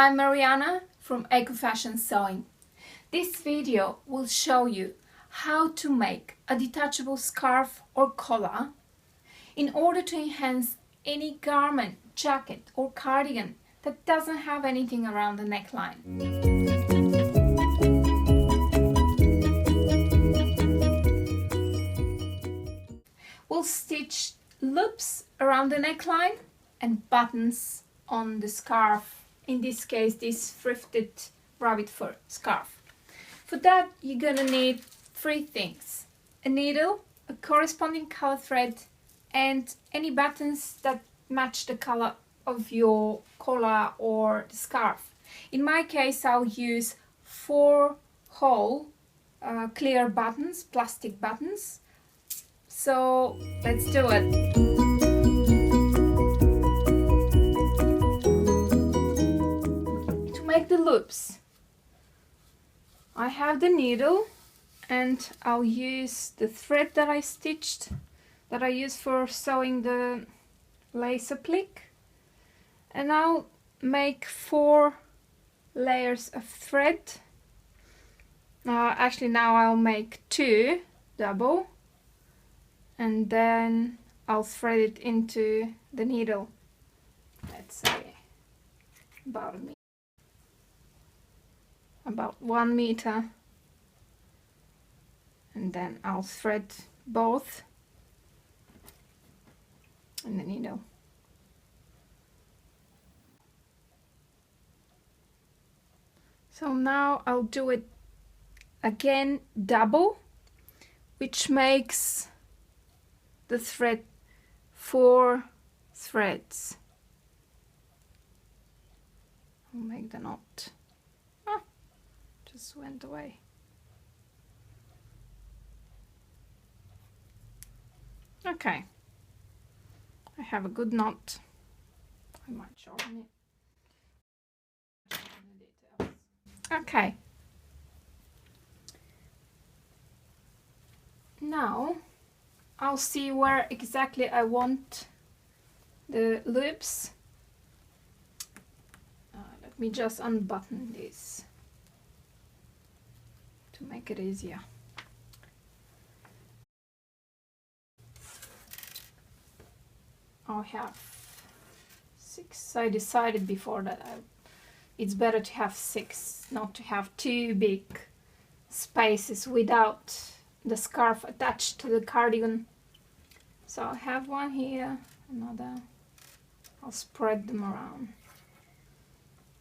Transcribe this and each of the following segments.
I'm Mariana from Refashion Sewing. This video will show you how to make a detachable scarf or collar in order to enhance any garment, jacket or cardigan that doesn't have anything around the neckline. We'll stitch loops around the neckline and buttons on the scarf, in this case this thrifted rabbit fur scarf. For that you're gonna need three things: a needle, a corresponding color thread, and any buttons that match the color of your collar or the scarf. In my case I'll use 4 whole clear buttons, plastic buttons. So let's do it. To make the loops, I have the needle and I'll use the thread that I stitched, that I use for sewing the lace applique, and I'll make 4 layers of thread. Actually now I'll make 2 double, and then I'll thread it into the needle, let's say about 1 meter, and then I'll thread both in the needle. So now I'll do it again double, which makes the thread 4 threads. I'll make the knot. Just went away. Okay, I have a good knot. I might shorten it. Okay, now I'll see where exactly I want the loops. Let me just unbutton this to make it easier. I have 6. I decided before that it's better to have 6, not to have 2 big spaces without the scarf attached to the cardigan. So I'll have one here, another. I'll spread them around.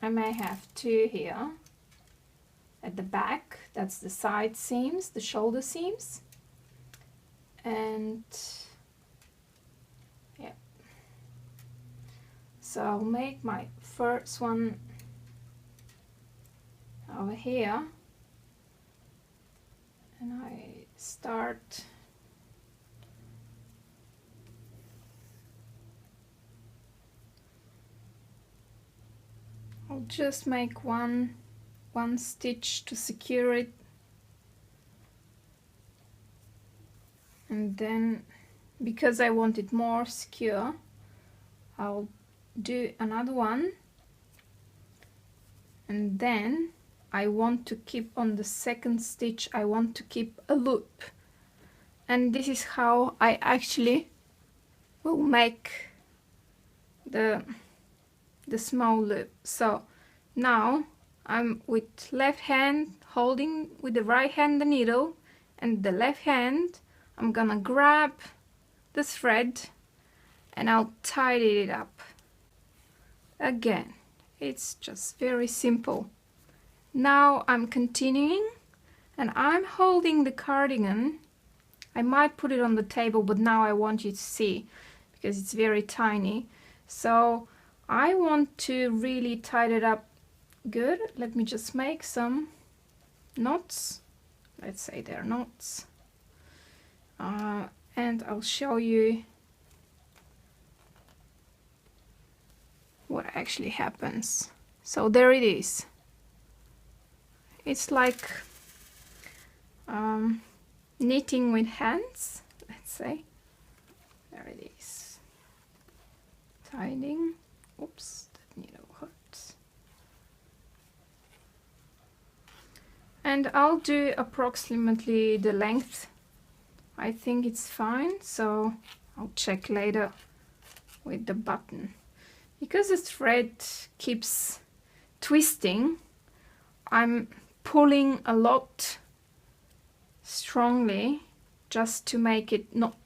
I may have 2 here at the back, that's the side seams, the shoulder seams, and yeah. So I'll make my first one over here, and I start I'll just make one stitch to secure it, and then because I want it more secure I'll do another one, and then I want to keep on the second stitch, I want to keep a loop, and this is how I actually will make the small loop. So now I'm with left hand holding with the right hand the needle, and the left hand I'm gonna grab the thread and I'll tidy it up. Again, it's just very simple. Now I'm continuing and I'm holding the cardigan. I might put it on the table, but now I want you to see because it's very tiny. So I want to really tie it up good. Let me just make some knots. Let's say they're knots. And I'll show you what actually happens. So there it is. It's like knitting with hands, let's say. There it is. Tying. Oops, that needle hurts. And I'll do approximately the length. I think it's fine, so I'll check later with the button. Because the thread keeps twisting, I'm pulling a lot strongly just to make it not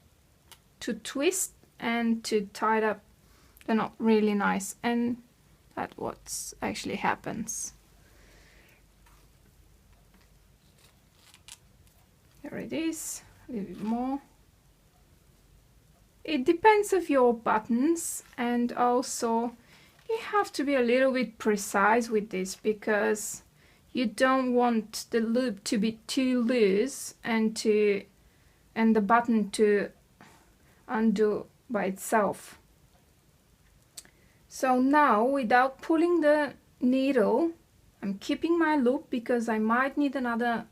to twist and to tie it up. They're not really nice, and that's what actually happens. There it is, a little bit more. It depends of your buttons, and also you have to be a little bit precise with this because you don't want the loop to be too loose and the button to undo by itself. So now, without pulling the needle, I'm keeping my loop because I might need another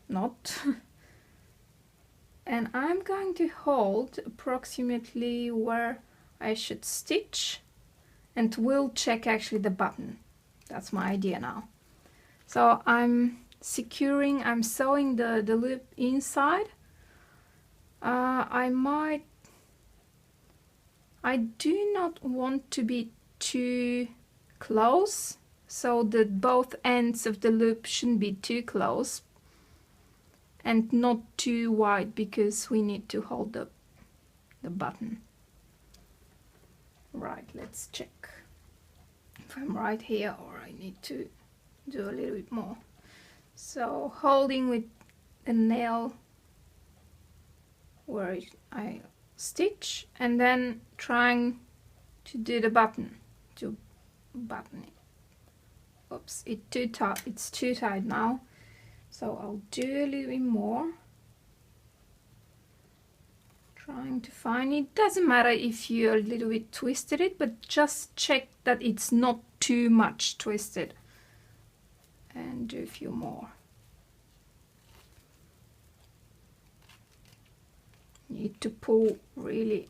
knot. And I'm going to hold approximately where I should stitch, and we'll check actually the button. That's my idea now. So I'm sewing the loop inside. I do not want to be too close, so that both ends of the loop shouldn't be too close and not too wide because we need to hold the button. Right, let's check if I'm right here or I need to do a little bit more. So holding with a nail where I stitch and then trying to do the button, to button it. Oops, it's too tight now, so I'll do a little bit more, trying to find it. Doesn't matter if you a little bit twisted it, but just check that it's not too much twisted, and do a few more. Need to pull really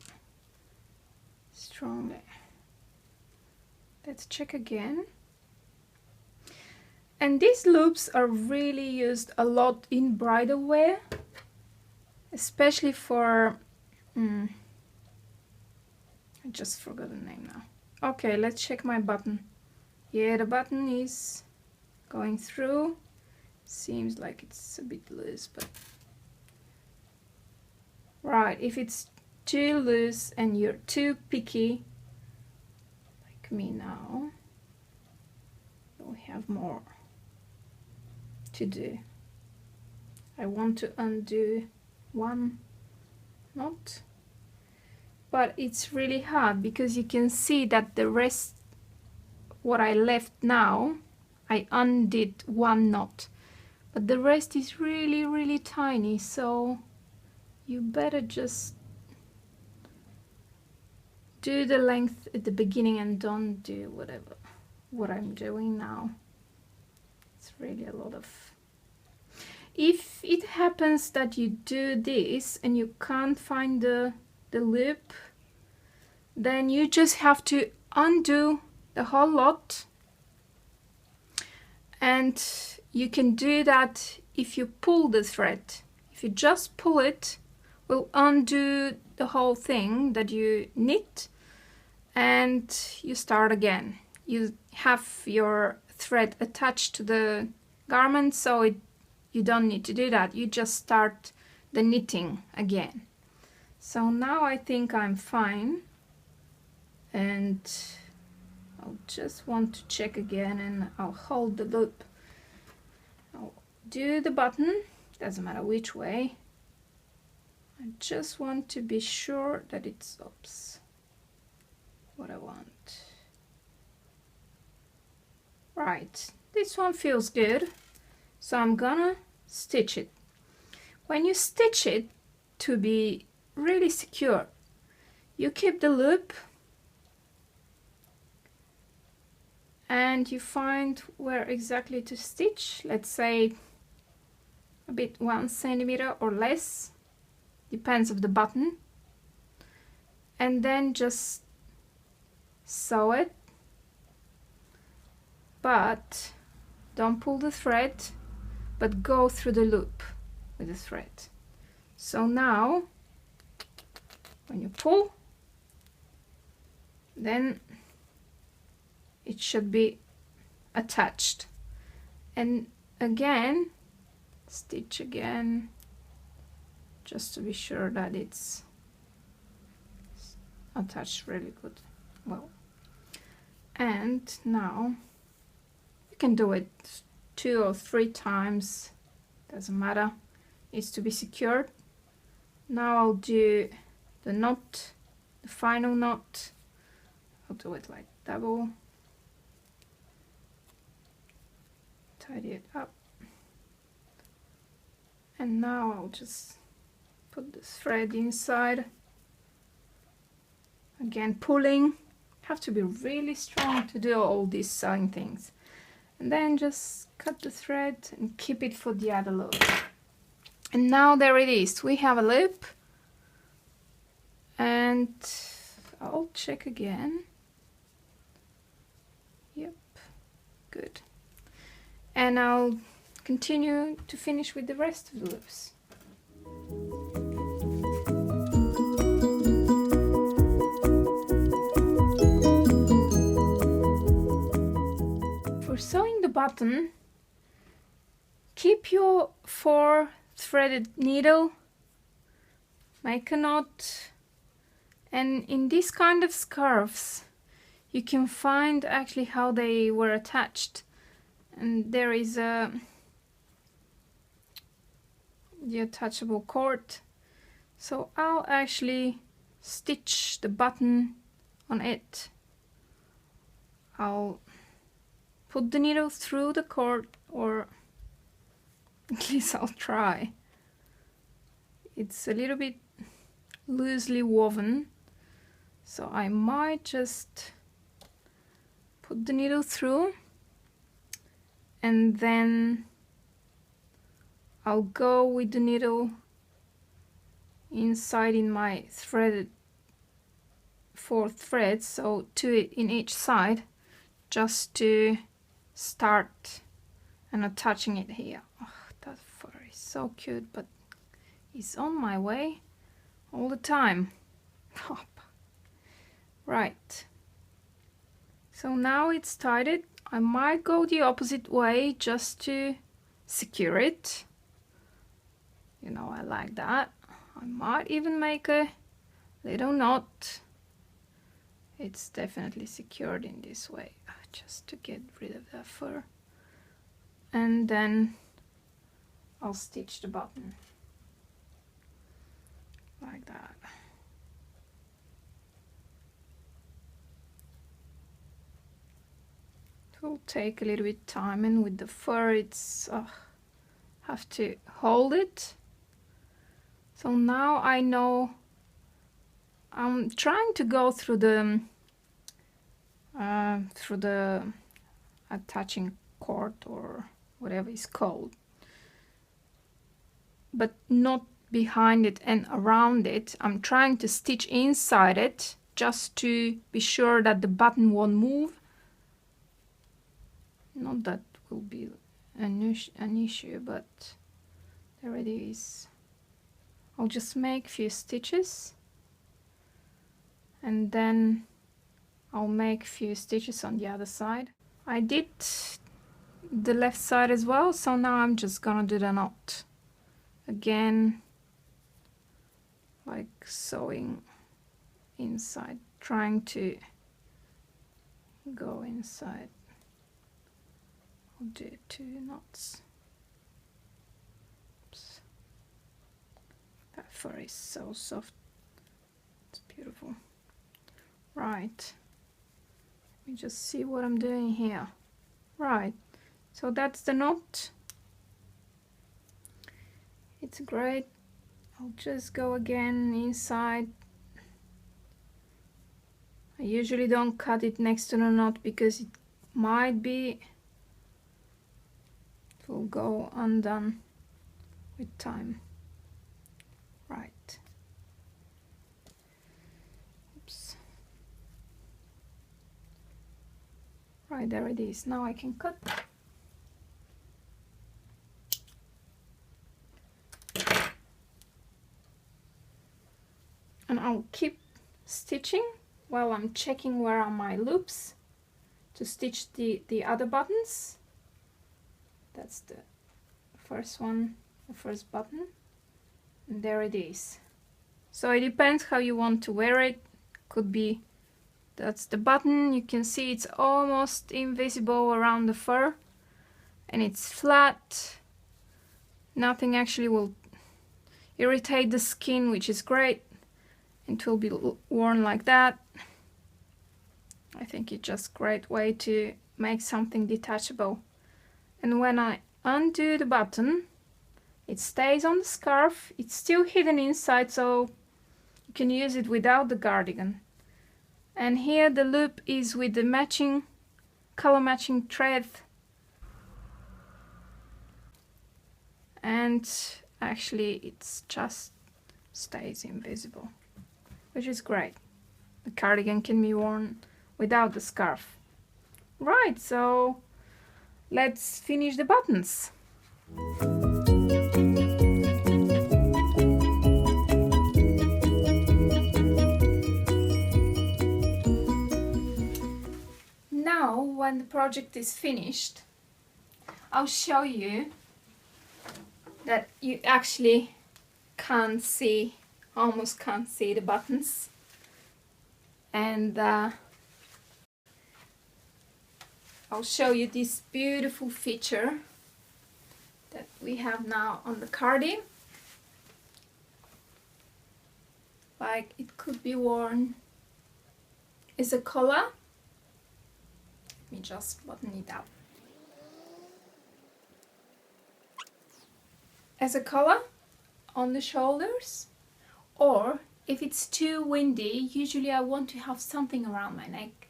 strongly. Let's check again. And these loops are really used a lot in bridal wear, especially for I just forgot the name now. Okay, let's check my button. Yeah, the button is going through. Seems like it's a bit loose, but right, if it's too loose and you're too picky, like me now, we have more to do. I want to undo one knot, but it's really hard because you can see that the rest, what I left now, I undid one knot, but the rest is really, really tiny, so you better just do the length at the beginning and don't do what I'm doing now. It's really a lot of... If it happens that you do this and you can't find the loop, then you just have to undo the whole lot, and you can do that if you pull the thread. If you just pull it, will undo the whole thing that you knit, and you start again. You have your thread attached to the garment, so you don't need to do that. You just start the knitting again. So now I think I'm fine, and I'll just want to check again, and I'll hold the loop. I'll do the button, doesn't matter which way. I just want to be sure that it's, oops, what I want. Right, this one feels good, so I'm gonna stitch it. When you stitch it, to be really secure, you keep the loop and you find where exactly to stitch. Let's say a bit 1 centimeter or less, depends of the button, and then just sew it but don't pull the thread, but go through the loop with the thread. So now when you pull, then it should be attached. And again, stitch again, just to be sure that it's attached really good. Well, and now you can do it 2 or 3 times, doesn't matter, it's to be secured. Now I'll do the knot, the final knot. I'll do it like double, tidy it up, and now I'll just put the thread inside. Again, pulling, have to be really strong to do all these sewing things, and then just cut the thread and keep it for the other loop. And now there it is, we have a loop, and I'll check again. Yep, good. And I'll continue to finish with the rest of the loops. For sewing the button, keep your 4 threaded needle, make a knot, and in this kind of scarves you can find actually how they were attached, and there is the attachable cord. So I'll actually stitch the button on it. I'll put the needle through the cord, or at least I'll try. It's a little bit loosely woven, so I might just put the needle through, and then I'll go with the needle inside in my threaded 4 threads, so 2 in each side, just to start and attaching it here. Oh, that fur is so cute, but it's on my way all the time. Right, so now it's tied. I might go the opposite way just to secure it. You know, I like that. I might even make a little knot. It's definitely secured in this way, just to get rid of that fur. And then I'll stitch the button like that. It will take a little bit time, and with the fur it's have to hold it. So now I know I'm trying to go through the attaching cord or whatever it's called, but not behind it and around it. I'm trying to stitch inside it just to be sure that the button won't move. Not that will be an issue, but there it is. I'll just make a few stitches, and then I'll make a few stitches on the other side. I did the left side as well, so now I'm just gonna do the knot again, like sewing inside, trying to go inside. I'll do 2 knots. Oops. That fur is so soft, it's beautiful. Right, let me just see what I'm doing here. Right, so that's the knot. It's great. I'll just go again inside. I usually don't cut it next to the knot because it might be, it will go undone with time. Right. Oops. Right, there it is. Now I can cut. And I'll keep stitching while I'm checking where are my loops to stitch the other buttons. That's the first one, the first button, and there it is. So it depends how you want to wear it. Could be that's the button. You can see it's almost invisible around the fur, and it's flat. Nothing actually will irritate the skin, which is great. It will be worn like that. I think it's just a great way to make something detachable. And when I undo the button, it stays on the scarf. It's still hidden inside, so you can use it without the cardigan. And here the loop is with the matching, color matching thread. And actually it's just stays invisible, which is great. The cardigan can be worn without the scarf. Right, so let's finish the buttons. Now, when the project is finished, I'll show you that you actually can't see, almost can't see the buttons. And I'll show you this beautiful feature that we have now on the cardi. Like, it could be worn as a collar. Let me just button it up. As a collar on the shoulders, or if it's too windy, usually I want to have something around my neck,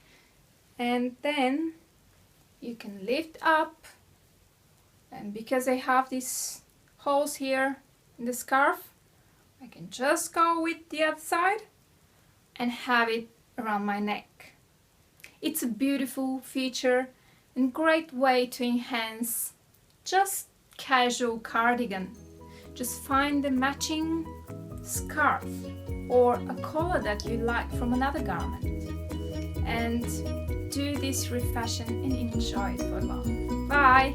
and then you can lift up, and because I have these holes here in the scarf, I can just go with the other side and have it around my neck. It's a beautiful feature and great way to enhance just casual cardigan. Just find the matching scarf or a collar that you like from another garment and do this refashion and enjoy it for long. Bye!